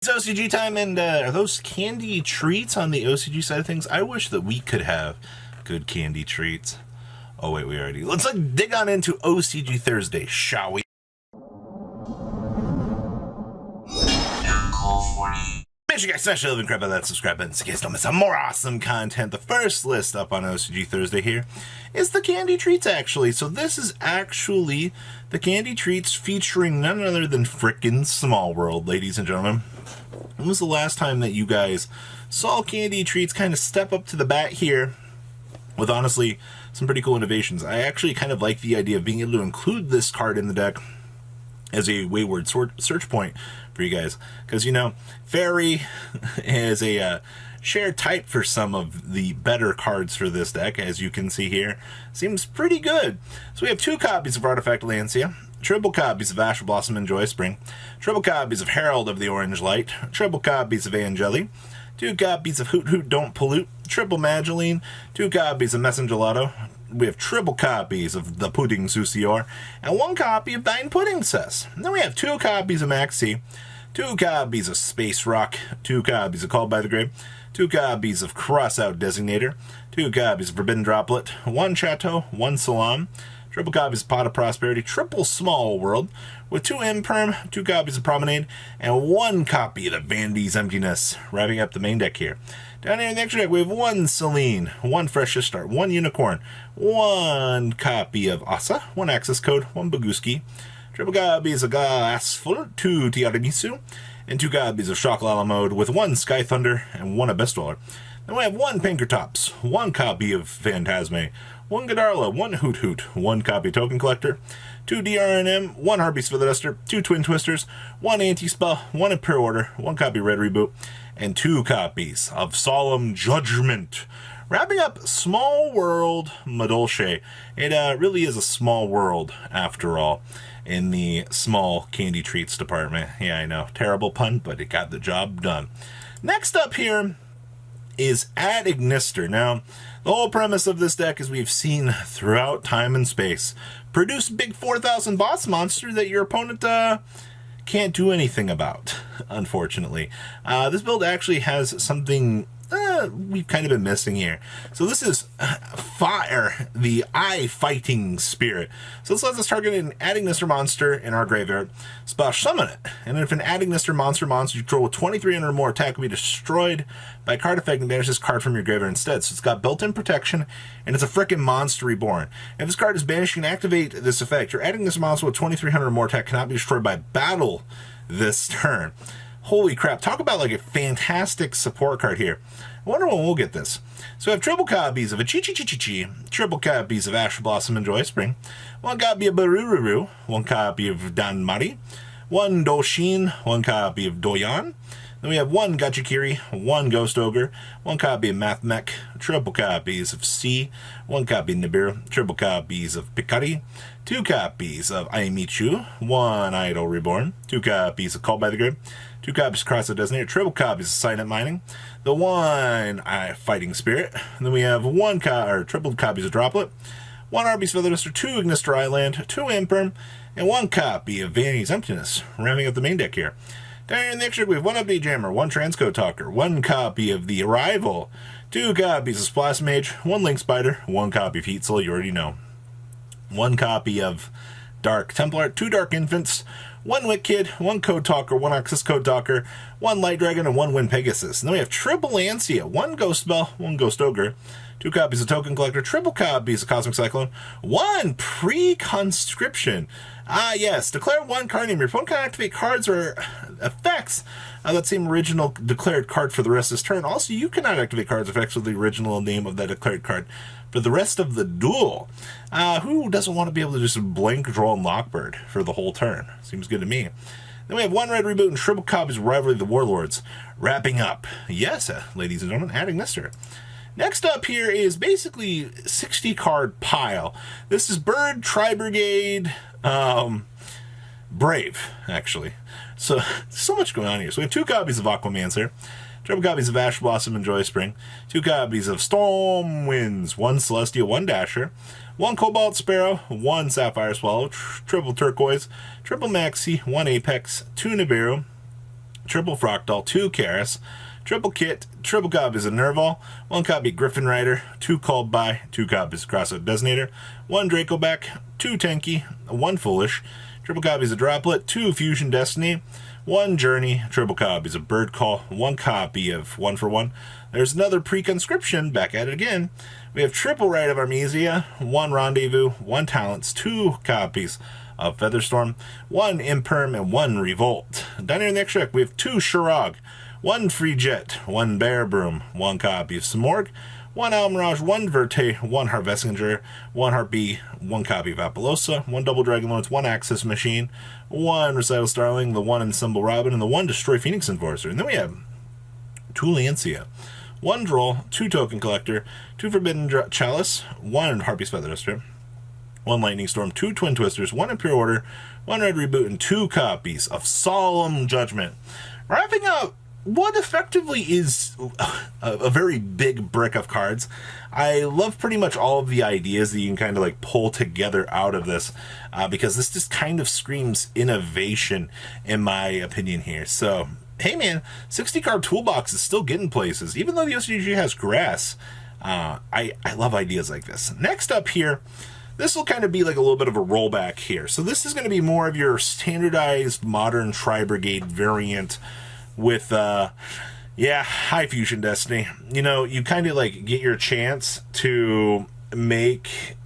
It's OCG time, and are those candy treats on the OCG side of things? I wish that we could have good candy treats. Oh wait, we already. Let's dig on into OCG Thursday, shall we? Make sure you guys smash the living crap out of that subscribe button so you guys don't miss some more awesome content. The first list up on OCG Thursday here is the candy treats, actually. So this is actually the candy treats featuring none other than frickin' Small World, ladies and gentlemen. When was the last time that you guys saw candy treats kind of step up to the bat here with, honestly, some pretty cool innovations? I actually kind of like the idea of being able to include this card in the deck as a wayward search point for you guys, because, you know, Fairy is a shared type for some of the better cards for this deck, as you can see here. Seems pretty good. So we have 2 copies of Artifact Lancia, triple copies of Ash Blossom and Joy Spring, triple copies of Herald of the Orange Light, triple copies of Angeli, 2 copies of Hoot Hoot Don't Pollute, triple Mageline, 2 copies of Messengelato. We have triple copies of the Pudding Soucior, and 1 copy of Thine Pudding Cess. Then we have 2 copies of Maxi, 2 copies of Space Rock, 2 copies of Called by the Grave, 2 copies of Crossout Designator, 2 copies of Forbidden Droplet, 1 Chateau, 1 Salam, triple copies of Pot of Prosperity, triple Small World, with 2 Imperm, 2 copies of Promenade, and 1 copy of the Vandy's Emptiness, wrapping up the main deck here. Down here in the extra deck, we have 1 Celine, 1 Fresh Start, 1 Unicorn, 1 copy of Asa, 1 Access Code, 1 Boguski, triple copies of Glassful, 2 Tiramisu, and 2 copies of Shocklala Mode, with 1 Sky Thunder and 1 Abyss Dweller. Then we have 1 Pinkertops, 1 copy of Phantasme, 1 Godarla, 1 Hoot Hoot, 1 copy Token Collector, 2 DRNM, 1 Harpies Feather Duster, 2 Twin Twisters, 1 Anti-Spell, 1 Imperial Order, 1 copy Red Reboot, and 2 copies of Solemn Judgment. Wrapping up Small World Madolche. It really is a small world, after all, in the small candy treats department. Yeah, I know, terrible pun, but it got the job done. Next up here is Add Ignister. Now, the whole premise of this deck, as we've seen throughout time and space, produce big 4,000 boss monster that your opponent can't do anything about, unfortunately. This build actually has something we've kind of been missing here. So this is Fire, the Eye Fighting Spirit. So this lets us target an Ignister monster in our graveyard, splash summon it, and if an Ignister monster you control with 2300 or more attack will be destroyed by a card effect and banish this card from your graveyard instead. So it's got built-in protection, and it's a frickin' monster reborn. If this card is banished, you can activate this effect. Your Ignister monster with 2300 or more attack cannot be destroyed by battle this turn. Holy crap, talk about like a fantastic support card here. I wonder when we'll get this. So we have triple copies of a Chi-Chi-Chi-Chi-Chi, triple copies of Ash Blossom and Joy Spring, 1 copy of Barururu, 1 copy of Danmari, 1 Doshin, 1 copy of Doyan. Then we have 1 Gachikiri, 1 Ghost Ogre, 1 copy of Mathmech, triple copies of C, 1 copy of Nibiru, triple copies of Pikari, 2 copies of Aimichu, 1 Idol Reborn, 2 copies of Called by the Grave, 2 copies of Crossout Designator, triple copies of Silent Mining, the 1 Fighting Spirit, and then we have 1 triple copies of Droplet, 1 Arby's Feather Duster, 2 Ignister Island, 2 Imperm, and 1 copy of Vandy's Emptiness, rounding up the main deck here. Down here in the extra, we have 1 Update Jammer, 1 Transcode Talker, 1 copy of The Arrival, 2 copies of Splash Mage, 1 Link Spider, 1 copy of Heat Soul, you already know, 1 copy of Dark Templar, 2 Dark Infants, 1 Wit Kid, 1 Code Talker, 1 Access Code Talker, 1 Light Dragon, and 1 Wind Pegasus. And then we have triple Lancia, 1 Ghost Spell, 1 Ghost Ogre, 2 copies of Token Collector, triple copies of Cosmic Cyclone, 1 Pre-Conscription. Ah, yes. Declare 1 card name. Your opponent can activate cards or effects of that same original declared card for the rest of this turn. Also, you cannot activate cards or effects with the original name of that declared card for the rest of the duel. Who doesn't want to be able to just blank draw and Lockbird for the whole turn? Seems good to me. Then we have 1 Red Reboot and triple copies of Rivalry of the Warlords. Wrapping up. Yes, ladies and gentlemen, Add Ignister. Next up here is basically 60 card pile. This is Bird, Try Brigade, Brave, actually. So much going on here. So we have 2 copies of Aquamancer, triple copies of Ash Blossom and Joy Spring, 2 copies of Storm Winds, 1 Celestia, 1 Dasher, 1 Cobalt Sparrow, 1 Sapphire Swallow, triple Turquoise, triple Maxi, 1 Apex, 2 Nibiru, triple Fractal, 2 Karis, triple Kit, triple copies of Nerval, 1 copy Griffin Rider, 2 Called By, 2 copies of Crossout Designator, 1 Dracoback, 2 Tenki, 1 Foolish, triple copies of Droplet, 2 Fusion Destiny, 1 Journey, triple copies of Bird Call, 1 copy of 1 for 1. There's another Preconscription, back at it again. We have triple Rite of Armesia, 1 Rendezvous, 1 Talents, 2 copies of Featherstorm, 1 Imperm, and 1 Revolt. Down here in the extra deck, we have 2 Shirog, 1 Free Jet, 1 Bear Broom, 1 copy of Simorg, 1 Almirage, 1 Verte, 1 Harvestinger, 1 Harpy, 1 copy of Apollosa, 1 Double Dragonlords, 1 Axis Machine, 1 Recital Starling, the 1 Ensemble Robin, and the 1 Destroy Phoenix Enforcer. And then we have 2 Lancia, 1 Droll, 2 Token Collector, 2 Forbidden Chalice, 1 Harpy's Feather Duster, 1 Lightning Storm, 2 Twin Twisters, 1 Imperial Order, 1 Red Reboot, and 2 copies of Solemn Judgment. Wrapping up what effectively is a very big brick of cards. I love pretty much all of the ideas that you can kind of like pull together out of this, because this just kind of screams innovation in my opinion here. So, hey man, 60 card toolbox is still getting places. Even though the OCG has grass, I love ideas like this. Next up here, this will kind of be like a little bit of a rollback here. So this is going to be more of your standardized modern Try Brigade variant with, high Fusion Destiny. You know, you kind of like get your chance to make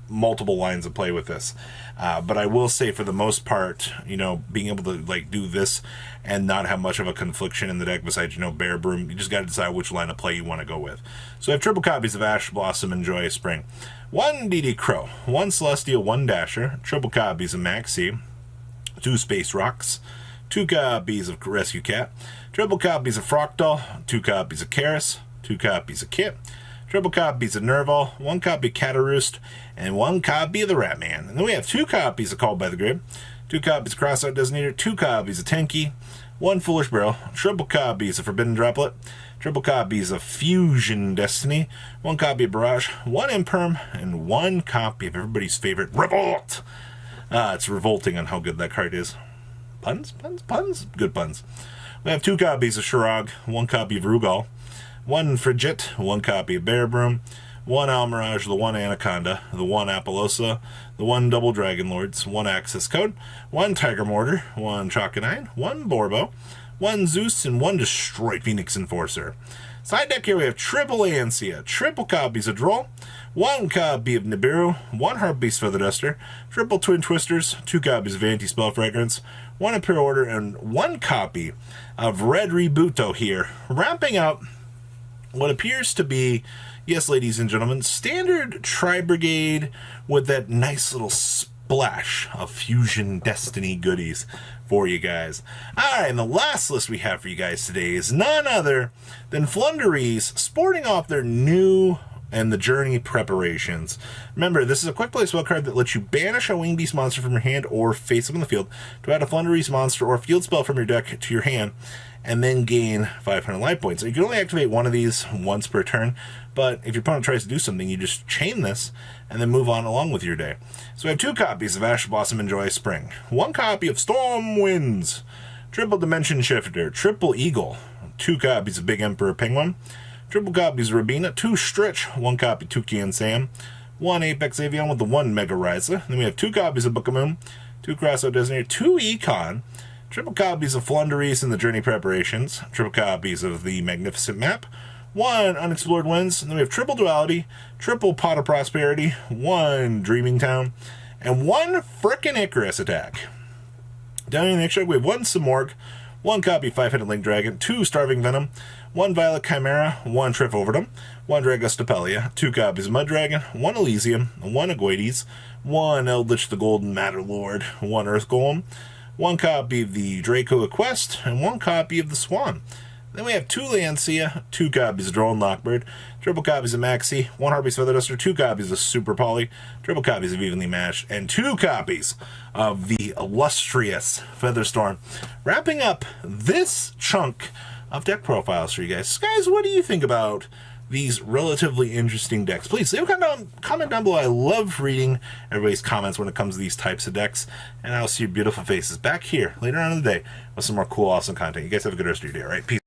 multiple lines of play with this. But I will say for the most part, you know, being able to like do this and not have much of a confliction in the deck besides, you know, Bear Broom, you just got to decide which line of play you want to go with. So I have triple copies of Ash Blossom and Joyous Spring, 1 DD Crow, 1 Celestial, 1 Dasher, triple copies of Maxi, 2 Space Rocks, 2 copies of Rescue Cat, triple copies of Fractal, 2 copies of Karis, 2 copies of Kit, triple copies of Nerval, 1 copy of Cataroost, and 1 copy of the Ratman. And then we have 2 copies of Called by the Grave, 2 copies of Crossout Designator, 2 copies of Tenki, 1 Foolish Barrel, triple copies of Forbidden Droplet, triple copies of Fusion Destiny, 1 copy of Barrage, 1 Imperm, and 1 copy of everybody's favorite Revolt. It's revolting on how good that card is. Puns? Good puns. We have 2 copies of Shirog, 1 copy of Rugal, 1 Frigid, 1 copy of Bear Broom, 1 Almirage, the 1 Anaconda, the 1 Apollosa, the 1 Double Dragon Lords, 1 Access Code, 1 Tiger Mortar, 1 Chalkanine, 1 Borbo, 1 Zeus, and 1 Destroy Phoenix Enforcer. Side deck here we have triple Lancia, triple copies of Droll, 1 copy of Nibiru, 1 Heartbeast Feather Duster, triple Twin Twisters, 2 copies of Anti-Spell Fragrance, 1 Imperial Order, and 1 copy of Red Rebuto here, wrapping up what appears to be, yes, ladies and gentlemen, standard Try Brigade with that nice little splash of Fusion Destiny goodies for you guys. Alright, and the last list we have for you guys today is none other than Floowandereeze sporting off their new and the Journey preparations. Remember, this is a quick play spell card that lets you banish a Winged Beast monster from your hand or face up on the field to add a Floowandereeze monster or field spell from your deck to your hand, and then gain 500 life points. So you can only activate one of these once per turn, but if your opponent tries to do something, you just chain this and then move on along with your day. So we have 2 copies of Ash Blossom and Joyous Spring, 1 copy of Storm Winds, triple Dimension Shifter, triple Eagle, 2 copies of Big Emperor Penguin, triple copies of Rabina, 2 Stretch, 1 copy Tuki and Sam, 1 Apex Avion with the 1 Mega Ryza. Then we have 2 copies of Book of Moon, 2 Crossout Designator, 2 Econ, triple copies of Floowandereeze and the Journey Preparations, triple copies of the Magnificent Map, 1 Unexplored Winds, and then we have triple Duality, triple Pot of Prosperity, 1 Dreaming Town, and 1 frickin' Icarus Attack. Down in the next deck, we have 1 Simorg, 1 copy 5-headed Link Dragon, 2 Starving Venom, 1 Violet Chimera, 1 Trif Overdome, 1 Dragostapelia, 2 copies of Mud Dragon, 1 Elysium, 1 Agoides, 1 Eldritch the Golden Matter Lord, 1 Earth Golem, 1 copy of the Draco Quest, and 1 copy of the Swan. Then we have 2 Lancia, 2 copies of Drone Lockbird, triple copies of Maxi, 1 Harpy's Feather Duster, 2 copies of Super Poly, triple copies of Evenly Matched, and 2 copies of the illustrious Featherstorm. Wrapping up this chunk of deck profiles for you guys. Guys, what do you think about these relatively interesting decks. Please leave a comment down below. I love reading everybody's comments when it comes to these types of decks, and I'll see your beautiful faces back here later on in the day with some more cool, awesome content. You guys have a good rest of your day, all right? Peace.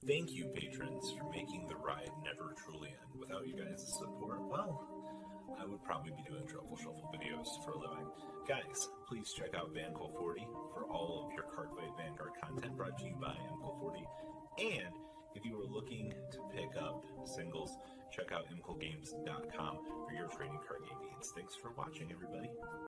Thank you, patrons, for making the ride never truly end. Without you guys' support, well, I would probably be doing Truffle Shuffle videos for a living. Guys, please check out Vanco40 for all of your Cardfight Vanguard content brought to you by MCO40. And if you are looking to pick up singles, check out mcogames.com for your trading card game needs. Thanks for watching, everybody.